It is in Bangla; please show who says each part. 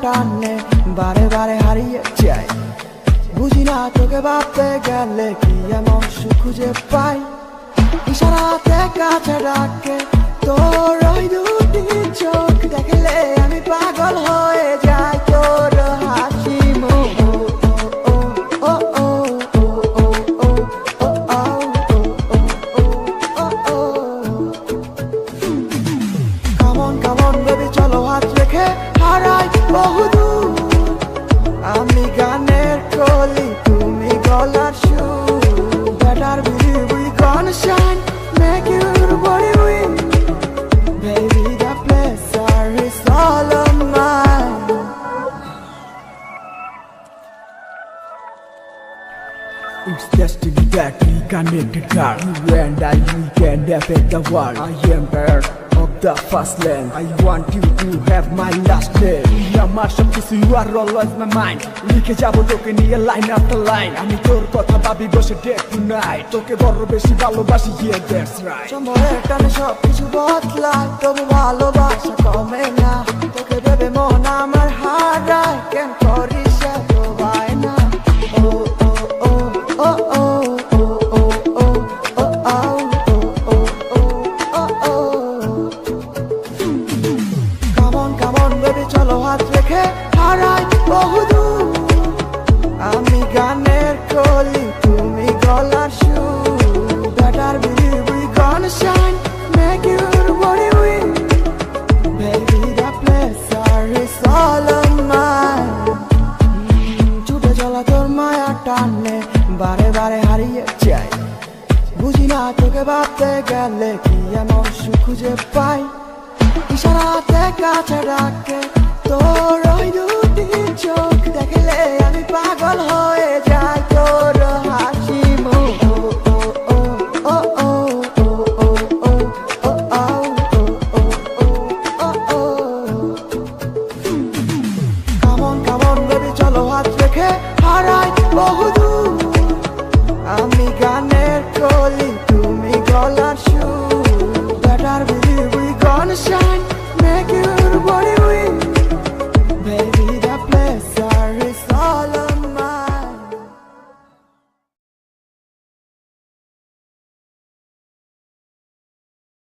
Speaker 1: টানে বারে বারে হারিয়ে যাই। বুঝি না তোকে ভাবতে গেলে কি এমন সুখ খুঁজে পাই। ইশারাতে কাছে ডাকে তোর ওই দুটি চোখ দেখলে আমি পাগল হয়ে যাই। তোর হাসি মুখ কামন বেবি চলো হাত রেখে হারাই বহুদূর। আমি গানের কলি তুমি গলার সুর। Better believe we gonna shine, make your body weak. Baby the pleasure is all of mine. It's destiny that we connected, girl. You and I, we can affect the world. I am bird of the first land. I want you to have my last name. আমার সব কিছু, you are always my mind. লিখে যাবো তোকে নিয়ে লাইন আফটার লাইন। আমি তোর কথা ভাবি বসে ডে টু নাইট। তোকে বড় বেশি ভালোবাসি, yeah that's right. সময়ের টানে সব কিছু বদলায়, তবু ভালোবাসা কমে না। তোকে ভেবে মন আমার হারায়, কেন করিস এত বায়না? চলো হাত রেখে হারাই বহুদূর। আমি গানের কলি তুমি গলার সুর। Better believe we gonna shine, make your body weak. Baby the pleasure is all of mine. ছুটে চলা তোর মায়া টানে বারে বারে হারিয়ে যাই। বুঝি না তোকে ভাবতে গেলে কি এমন সুখ খুঁজে পাই। ইশারাতে কাছে ডাকে তোর ওই দুটি চোখ দেখলে আমি পাগল হয়ে যাই। তোর হাসি মুখ কামন বেবি চলো হাত রেখে হারাই বহুদূর। আমি গানের কলি তুমি গলার সুর। Better believe we gonna shine, make your body